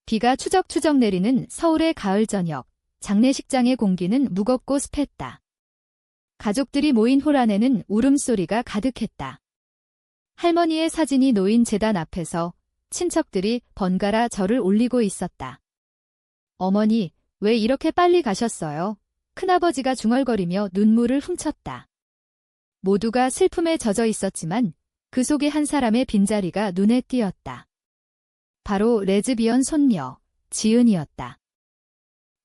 비가 추적추적 내리는 서울의 가을 저녁, 장례식장의 공기는 무겁고 습했다. 가족들이 모인 홀 안에는 울음소리가 가득했다. 할머니의 사진이 놓인 제단 앞에서 친척들이 번갈아 절을 올리고 있었다. 어머니, 왜 이렇게 빨리 가셨어요? 큰아버지가 중얼거리며 눈물을 훔쳤다. 모두가 슬픔에 젖어 있었지만 그 속에 한 사람의 빈자리가 눈에 띄었다. 바로 레즈비언 손녀, 지은이었다.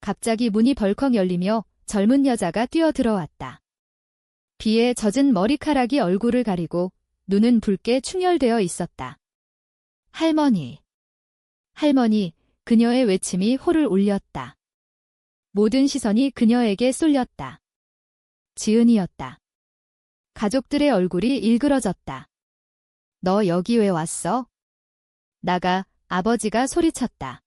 갑자기 문이 벌컥 열리며 젊은 여자가 뛰어들어왔다. 비에 젖은 머리카락이 얼굴을 가리고 눈은 붉게 충혈되어 있었다. 할머니. 할머니, 그녀의 외침이 홀을 울렸다. 모든 시선이 그녀에게 쏠렸다. 지은이었다. 가족들의 얼굴이 일그러졌다. 너 여기 왜 왔어? 나가, 아버지가 소리쳤다.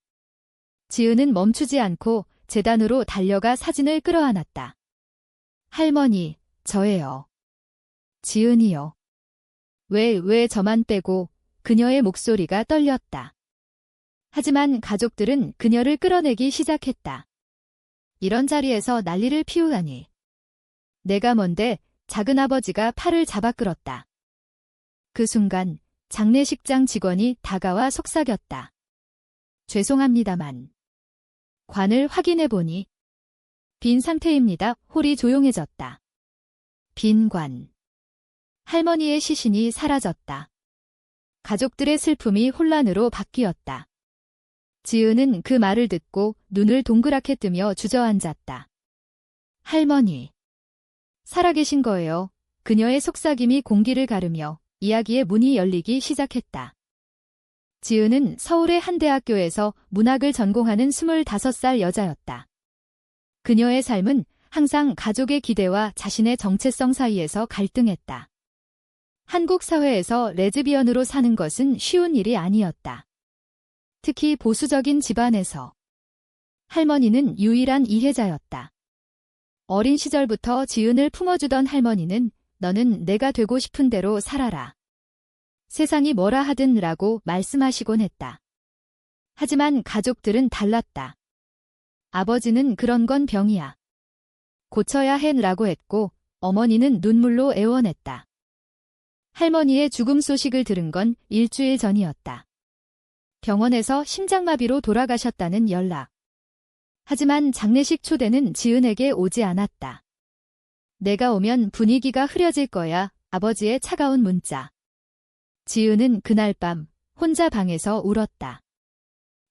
지은은 멈추지 않고 제단으로 달려가 사진을 끌어안았다. 할머니, 저예요. 지은이요. 왜 저만 빼고? 그녀의 목소리가 떨렸다. 하지만 가족들은 그녀를 끌어내기 시작했다. 이런 자리에서 난리를 피우다니. 내가 뭔데? 작은아버지가 팔을 잡아 끌었다. 그 순간 장례식장 직원이 다가와 속삭였다. 죄송합니다만. 관을 확인해보니 빈 상태입니다. 홀이 조용해졌다. 빈 관. 할머니의 시신이 사라졌다. 가족들의 슬픔이 혼란으로 바뀌었다. 지은은 그 말을 듣고 눈을 동그랗게 뜨며 주저앉았다. 할머니. 살아계신 거예요. 그녀의 속삭임이 공기를 가르며 이야기의 문이 열리기 시작했다. 지은은 서울의 한 대학교에서 문학을 전공하는 25살 여자였다. 그녀의 삶은 항상 가족의 기대와 자신의 정체성 사이에서 갈등했다. 한국 사회에서 레즈비언으로 사는 것은 쉬운 일이 아니었다. 특히 보수적인 집안에서. 할머니는 유일한 이해자였다. 어린 시절부터 지은을 품어주던 할머니는 너는 내가 되고 싶은 대로 살아라. 세상이 뭐라 하든 라고 말씀하시곤 했다. 하지만 가족들은 달랐다. 아버지는 그런 건 병이야. 고쳐야 해 라고 했고 어머니는 눈물로 애원했다. 할머니의 죽음 소식을 들은 건 일주일 전이었다. 병원에서 심장마비로 돌아가셨다는 연락. 하지만 장례식 초대는 지은에게 오지 않았다. 내가 오면 분위기가 흐려질 거야. 아버지의 차가운 문자. 지은은 그날 밤 혼자 방에서 울었다.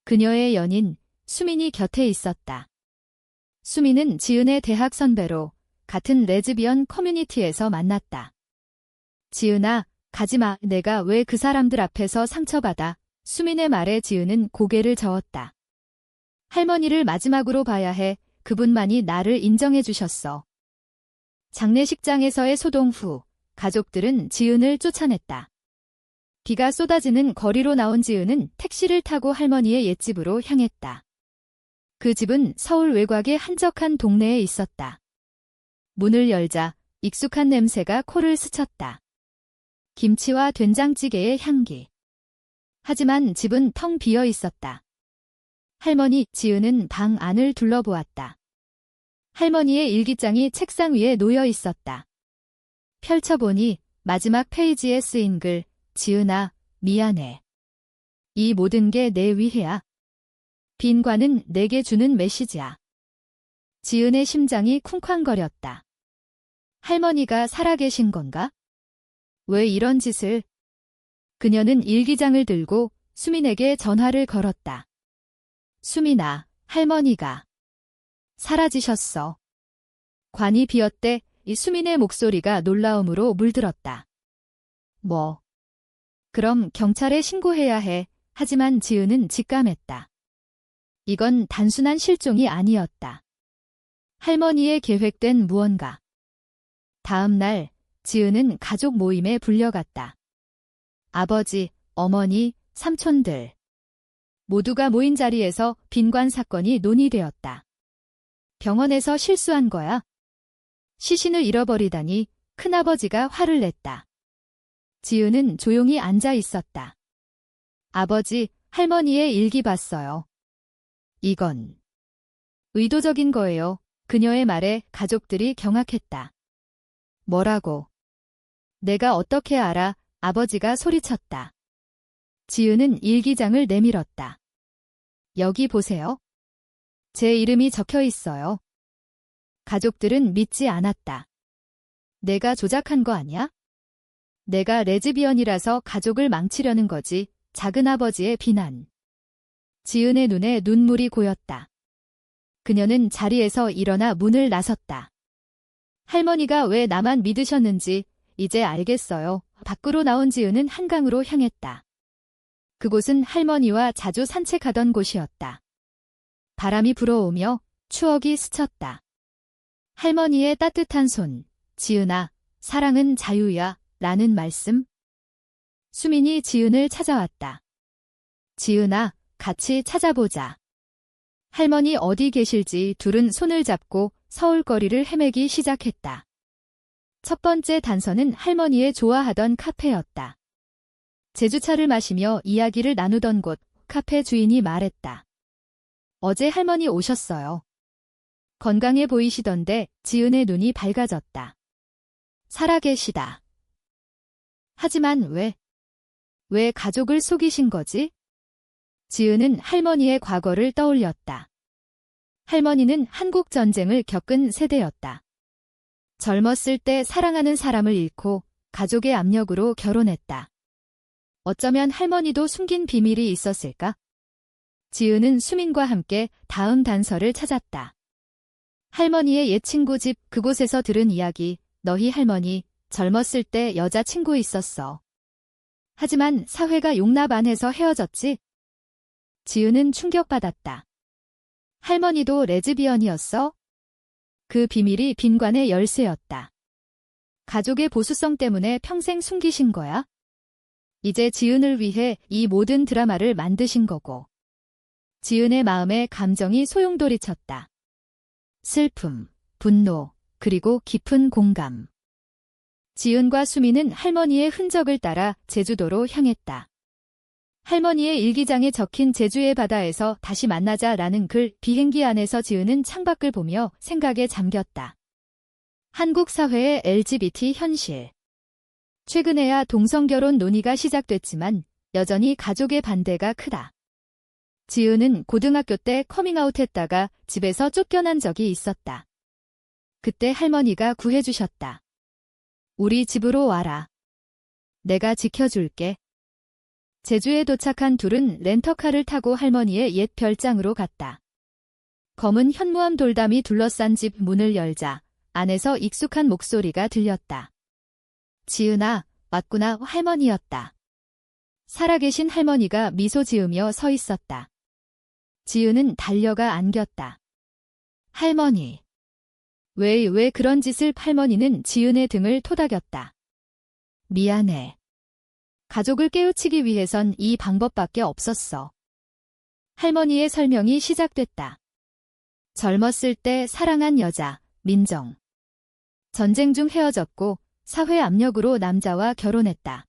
그녀의 연인 수민이 곁에 있었다. 수민은 지은의 대학 선배로 같은 레즈비언 커뮤니티에서 만났다. 지은아, 가지마. 내가 왜 그 사람들 앞에서 상처받아. 수민의 말에 지은은 고개를 저었다. 할머니를 마지막으로 봐야 해. 그분만이 나를 인정해 주셨어. 장례식장에서의 소동 후 가족들은 지은을 쫓아냈다. 비가 쏟아지는 거리로 나온 지은은 택시를 타고 할머니의 옛집으로 향했다. 그 집은 서울 외곽의 한적한 동네에 있었다. 문을 열자 익숙한 냄새가 코를 스쳤다. 김치와 된장찌개의 향기. 하지만 집은 텅 비어 있었다. 할머니, 지은은 방 안을 둘러보았다. 할머니의 일기장이 책상 위에 놓여 있었다. 펼쳐보니 마지막 페이지에 쓰인 글, 지은아, 미안해. 이 모든 게 내 위해야. 빈 관은 내게 주는 메시지야. 지은의 심장이 쿵쾅거렸다. 할머니가 살아계신 건가? 왜 이런 짓을? 그녀는 일기장을 들고 수민에게 전화를 걸었다. 수민아, 할머니가 사라지셨어. 관이 비었대. 이 수민의 목소리가 놀라움으로 물들었다. 뭐? 그럼 경찰에 신고해야 해. 하지만 지은은 직감했다. 이건 단순한 실종이 아니었다. 할머니의 계획된 무언가. 다음 날 지은은 가족 모임에 불려갔다. 아버지, 어머니, 삼촌들. 모두가 모인 자리에서 빈관 사건이 논의되었다. 병원에서 실수한 거야. 시신을 잃어버리다니. 큰아버지가 화를 냈다. 지은은 조용히 앉아 있었다. 아버지, 할머니의 일기 봤어요. 이건 의도적인 거예요. 그녀의 말에 가족들이 경악했다. 뭐라고? 내가 어떻게 알아? 아버지가 소리쳤다. 지은은 일기장을 내밀었다. 여기 보세요. 제 이름이 적혀 있어요. 가족들은 믿지 않았다. 내가 조작한 거 아니야? 내가 레즈비언이라서 가족을 망치려는 거지. 작은아버지의 비난. 지은의 눈에 눈물이 고였다. 그녀는 자리에서 일어나 문을 나섰다. 할머니가 왜 나만 믿으셨는지 이제 알겠어요. 밖으로 나온 지은은 한강으로 향했다. 그곳은 할머니와 자주 산책하던 곳이었다. 바람이 불어오며 추억이 스쳤다. 할머니의 따뜻한 손, 지은아, 사랑은 자유야, 라는 말씀. 수민이 지은을 찾아왔다. 지은아, 같이 찾아보자. 할머니 어디 계실지 둘은 손을 잡고 서울거리를 헤매기 시작했다. 첫 번째 단서는 할머니의 좋아하던 카페였다. 제주차를 마시며 이야기를 나누던 곳, 카페 주인이 말했다. 어제 할머니 오셨어요. 건강해 보이시던데 지은의 눈이 밝아졌다. 살아계시다. 하지만 왜 가족을 속이신 거지? 지은은 할머니의 과거를 떠올렸다. 할머니는 한국 전쟁을 겪은 세대였다. 젊었을 때 사랑하는 사람을 잃고 가족의 압력으로 결혼했다. 어쩌면 할머니도 숨긴 비밀이 있었을까? 지은은 수민과 함께 다음 단서를 찾았다. 할머니의 옛 친구 집 그곳에서 들은 이야기, 너희 할머니 젊었을 때 여자친구 있었어. 하지만 사회가 용납 안 해서 헤어졌지? 지은은 충격받았다. 할머니도 레즈비언이었어? 그 비밀이 빈관의 열쇠였다. 가족의 보수성 때문에 평생 숨기신 거야? 이제 지은을 위해 이 모든 드라마를 만드신 거고. 지은의 마음에 감정이 소용돌이쳤다. 슬픔, 분노, 그리고 깊은 공감. 지은과 수민은 할머니의 흔적을 따라 제주도로 향했다. 할머니의 일기장에 적힌 제주의 바다에서 다시 만나자라는 글, 비행기 안에서 지은은 창밖을 보며 생각에 잠겼다. 한국 사회의 LGBT 현실. 최근에야 동성결혼 논의가 시작됐지만 여전히 가족의 반대가 크다. 지은은 고등학교 때 커밍아웃했다가 집에서 쫓겨난 적이 있었다. 그때 할머니가 구해주셨다. 우리 집으로 와라. 내가 지켜줄게. 제주에 도착한 둘은 렌터카를 타고 할머니의 옛 별장으로 갔다. 검은 현무암 돌담이 둘러싼 집 문을 열자 안에서 익숙한 목소리가 들렸다. 지은아, 왔구나. 할머니였다. 살아계신 할머니가 미소 지으며 서 있었다. 지은은 달려가 안겼다. 할머니. 왜 그런 짓을? 할머니는 지은의 등을 토닥였다. 미안해. 가족을 깨우치기 위해선 이 방법밖에 없었어. 할머니의 설명이 시작됐다. 젊었을 때 사랑한 여자, 민정. 전쟁 중 헤어졌고 사회 압력으로 남자와 결혼했다.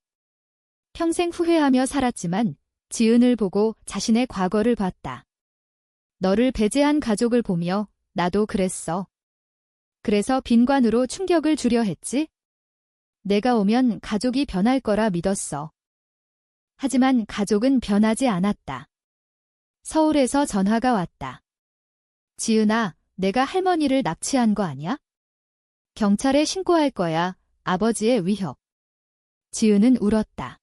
평생 후회하며 살았지만 지은을 보고 자신의 과거를 봤다. 너를 배제한 가족을 보며 나도 그랬어. 그래서 빈관으로 충격을 주려 했지? 내가 오면 가족이 변할 거라 믿었어. 하지만 가족은 변하지 않았다. 서울에서 전화가 왔다. 지은아, 내가 할머니를 납치한 거 아니야? 경찰에 신고할 거야. 아버지의 위협. 지은은 울었다.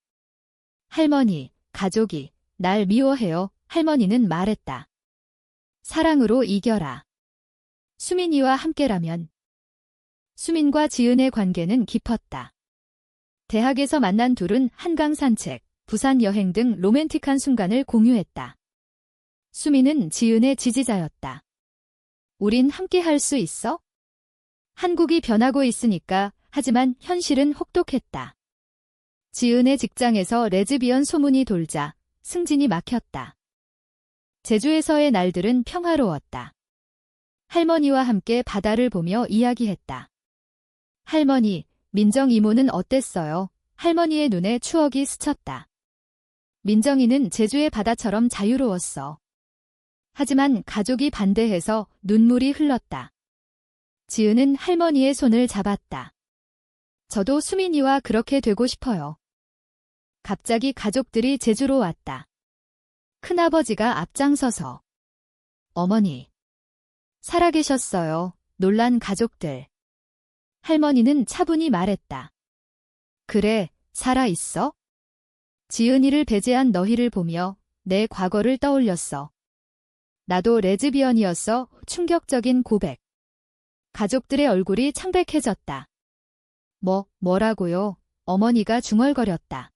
할머니, 가족이 날 미워해요. 할머니는 말했다. 사랑으로 이겨라. 수민이와 함께라면. 수민과 지은의 관계는 깊었다. 대학에서 만난 둘은 한강 산책, 부산 여행 등 로맨틱한 순간을 공유했다. 수민은 지은의 지지자였다. 우린 함께 할 수 있어? 한국이 변하고 있으니까. 하지만 현실은 혹독했다. 지은의 직장에서 레즈비언 소문이 돌자 승진이 막혔다. 제주에서의 날들은 평화로웠다. 할머니와 함께 바다를 보며 이야기했다. 할머니, 민정 이모는 어땠어요? 할머니의 눈에 추억이 스쳤다. 민정이는 제주의 바다처럼 자유로웠어. 하지만 가족이 반대해서 눈물이 흘렀다. 지은은 할머니의 손을 잡았다. 저도 수민이와 그렇게 되고 싶어요. 갑자기 가족들이 제주로 왔다. 큰아버지가 앞장서서 어머니, 살아계셨어요. 놀란 가족들. 할머니는 차분히 말했다. 그래, 살아있어? 지은이를 배제한 너희를 보며 내 과거를 떠올렸어. 나도 레즈비언이었어. 충격적인 고백. 가족들의 얼굴이 창백해졌다. 뭐라고요? 어머니가 중얼거렸다.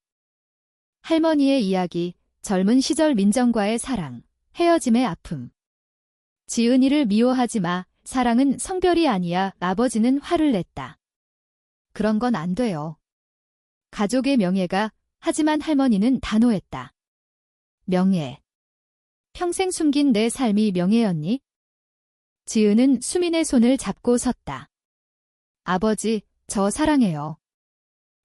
할머니의 이야기, 젊은 시절 민정과의 사랑, 헤어짐의 아픔. 지은이를 미워하지 마. 사랑은 성별이 아니야. 아버지는 화를 냈다. 그런 건 안 돼요. 가족의 명예가, 하지만 할머니는 단호했다. 명예. 평생 숨긴 내 삶이 명예였니? 지은은 수민의 손을 잡고 섰다. 아버지, 저 사랑해요.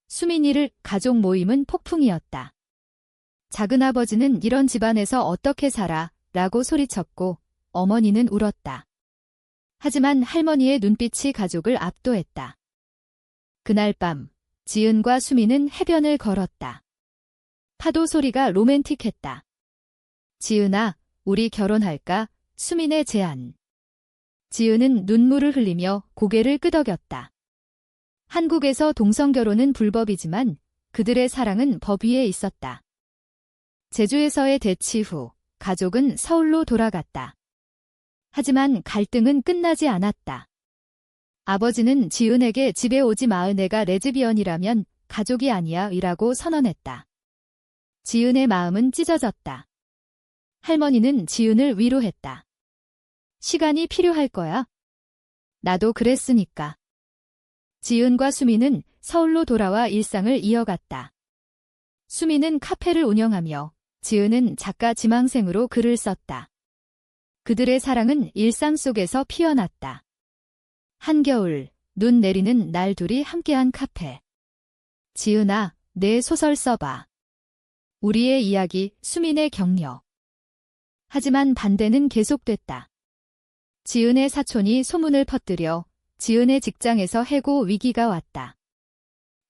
수민이를 가족 모임은 폭풍이었다. 작은아버지는 이런 집안에서 어떻게 살아? 라고 소리쳤고 어머니는 울었다. 하지만 할머니의 눈빛이 가족을 압도했다. 그날 밤 지은과 수민은 해변을 걸었다. 파도 소리가 로맨틱했다. 지은아, 우리 결혼할까? 수민의 제안. 지은은 눈물을 흘리며 고개를 끄덕였다. 한국에서 동성결혼은 불법이지만 그들의 사랑은 법 위에 있었다. 제주에서의 대치 후 가족은 서울로 돌아갔다. 하지만 갈등은 끝나지 않았다. 아버지는 지은에게 집에 오지 마. 내가 레즈비언이라면 가족이 아니야. 이라고 선언했다. 지은의 마음은 찢어졌다. 할머니는 지은을 위로했다. 시간이 필요할 거야. 나도 그랬으니까. 지은과 수민은 서울로 돌아와 일상을 이어갔다. 수민은 카페를 운영하며 지은은 작가 지망생으로 글을 썼다. 그들의 사랑은 일상 속에서 피어났다. 한겨울, 눈 내리는 날 둘이 함께한 카페. 지은아, 내 소설 써봐. 우리의 이야기, 수민의 격려. 하지만 반대는 계속됐다. 지은의 사촌이 소문을 퍼뜨려 지은의 직장에서 해고 위기가 왔다.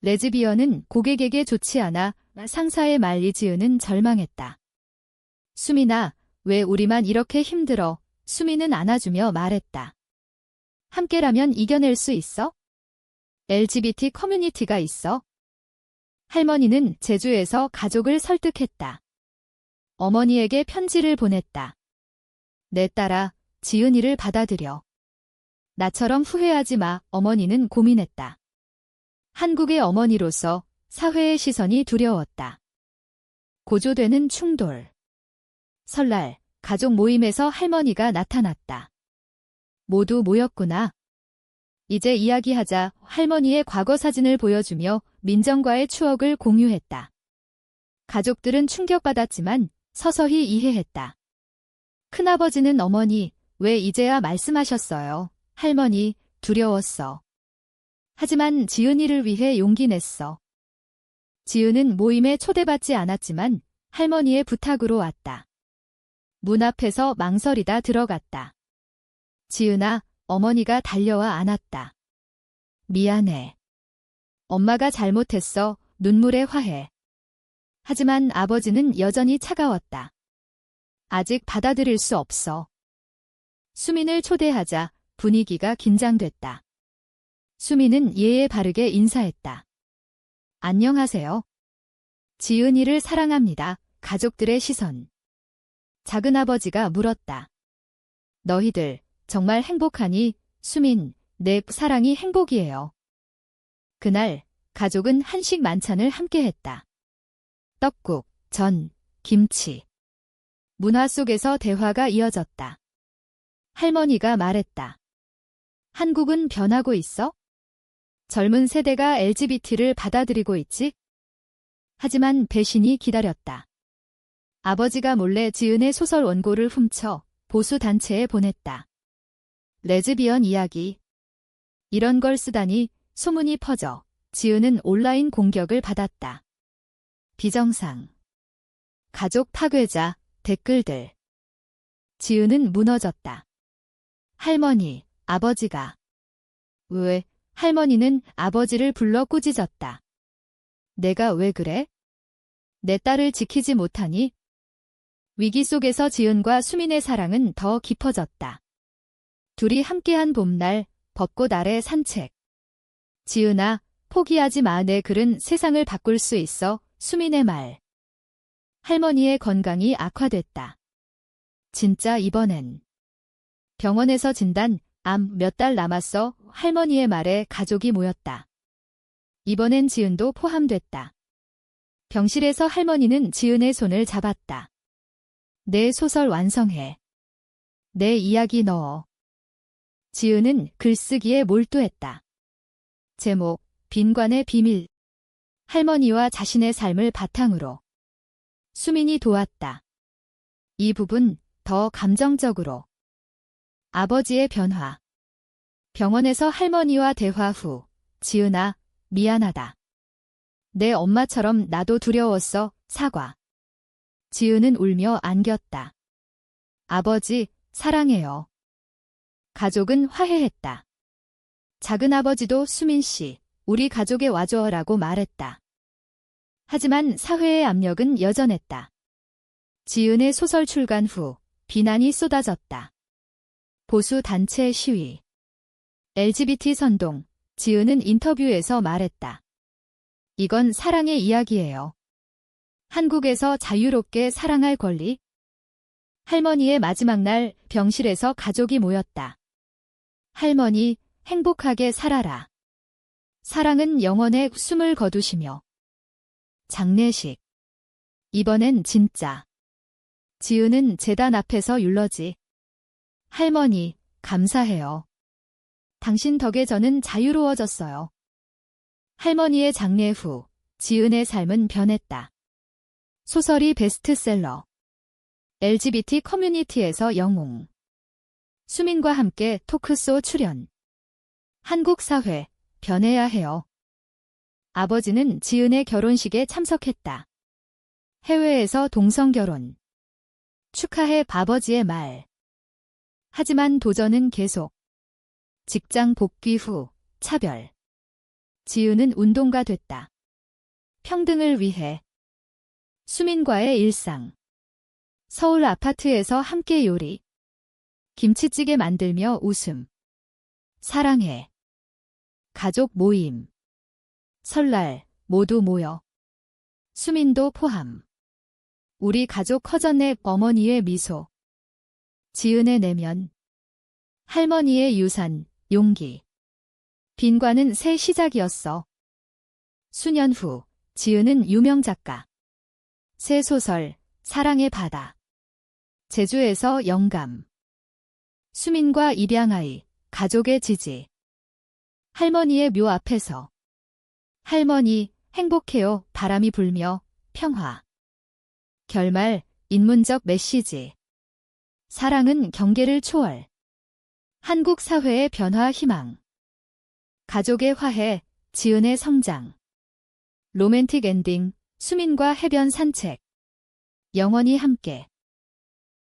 레즈비언은 고객에게 좋지 않아 상사의 말이 지은은 절망했다. 수민아, 왜 우리만 이렇게 힘들어? 수민은 안아주며 말했다. 함께라면 이겨낼 수 있어? LGBT 커뮤니티가 있어? 할머니는 제주에서 가족을 설득했다. 어머니에게 편지를 보냈다. 내 딸아, 지은이를 받아들여. 나처럼 후회하지 마. 어머니는 고민했다. 한국의 어머니로서 사회의 시선이 두려웠다. 고조되는 충돌. 설날, 가족 모임에서 할머니가 나타났다. 모두 모였구나. 이제 이야기하자. 할머니의 과거 사진을 보여주며 민정과의 추억을 공유했다. 가족들은 충격받았지만 서서히 이해했다. 큰아버지는 어머니, 왜 이제야 말씀하셨어요? 할머니, 두려웠어. 하지만 지은이를 위해 용기 냈어. 지은은 모임에 초대받지 않았지만 할머니의 부탁으로 왔다. 문 앞에서 망설이다 들어갔다. 지은아, 어머니가 달려와 안았다. 미안해. 엄마가 잘못했어. 눈물의 화해. 하지만 아버지는 여전히 차가웠다. 아직 받아들일 수 없어. 수민을 초대하자 분위기가 긴장됐다. 수민은 예의 바르게 인사했다. 안녕하세요. 지은이를 사랑합니다. 가족들의 시선. 작은아버지가 물었다. 너희들 정말 행복하니? 수민, 내 사랑이 행복이에요. 그날 가족은 한식 만찬을 함께했다. 떡국, 전, 김치. 문화 속에서 대화가 이어졌다. 할머니가 말했다. 한국은 변하고 있어? 젊은 세대가 LGBT를 받아들이고 있지? 하지만 배신이 기다렸다. 아버지가 몰래 지은의 소설 원고를 훔쳐 보수 단체에 보냈다. 레즈비언 이야기. 이런 걸 쓰다니 소문이 퍼져 지은은 온라인 공격을 받았다. 비정상. 가족 파괴자, 댓글들. 지은은 무너졌다. 할머니, 아버지가. 왜? 할머니는 아버지를 불러 꾸짖었다. 내가 왜 그래? 내 딸을 지키지 못하니? 위기 속에서 지은과 수민의 사랑은 더 깊어졌다. 둘이 함께한 봄날, 벚꽃 아래 산책. 지은아, 포기하지 마. 내 글은 세상을 바꿀 수 있어. 수민의 말. 할머니의 건강이 악화됐다. 진짜 이번엔. 병원에서 진단, 암 몇 달 남았어. 할머니의 말에 가족이 모였다. 이번엔 지은도 포함됐다. 병실에서 할머니는 지은의 손을 잡았다. 내 소설 완성해. 내 이야기 넣어. 지은은 글쓰기에 몰두했다. 제목, 빈관의 비밀. 할머니와 자신의 삶을 바탕으로. 수민이 도왔다. 이 부분 더 감정적으로. 아버지의 변화. 병원에서 할머니와 대화 후, 지은아, 미안하다. 내 엄마처럼 나도 두려웠어. 사과. 지은은 울며 안겼다. 아버지, 사랑해요. 가족은 화해했다. 작은아버지도 수민 씨, 우리 가족에 와줘라고 말했다. 하지만 사회의 압력은 여전했다. 지은의 소설 출간 후 비난이 쏟아졌다. 보수 단체 시위. LGBT 선동. 지은은 인터뷰에서 말했다. 이건 사랑의 이야기예요. 한국에서 자유롭게 사랑할 권리? 할머니의 마지막 날 병실에서 가족이 모였다. 할머니, 행복하게 살아라. 사랑은 영원에 숨을 거두시며. 장례식. 이번엔 진짜. 지은은 제단 앞에서 율러지. 할머니, 감사해요. 당신 덕에 저는 자유로워졌어요. 할머니의 장례 후 지은의 삶은 변했다. 소설이 베스트셀러. LGBT 커뮤니티에서 영웅. 수민과 함께 토크쇼 출연. 한국 사회, 변해야 해요. 아버지는 지은의 결혼식에 참석했다. 해외에서 동성결혼. 축하해 아버지의 말. 하지만 도전은 계속. 직장 복귀 후 차별. 지은은 운동가 됐다. 평등을 위해. 수민과의 일상. 서울 아파트에서 함께 요리. 김치찌개 만들며 웃음. 사랑해. 가족 모임. 설날 모두 모여. 수민도 포함. 우리 가족 커졌네. 어머니의 미소. 지은의 내면. 할머니의 유산, 용기. 빈관은 새 시작이었어. 수년 후 지은은 유명 작가. 새 소설, 사랑의 바다. 제주에서 영감. 수민과 입양아이, 가족의 지지. 할머니의 묘 앞에서. 할머니, 행복해요. 바람이 불며, 평화. 결말, 인문적 메시지. 사랑은 경계를 초월. 한국 사회의 변화 희망. 가족의 화해, 지은의 성장. 로맨틱 엔딩, 수민과 해변 산책. 영원히 함께.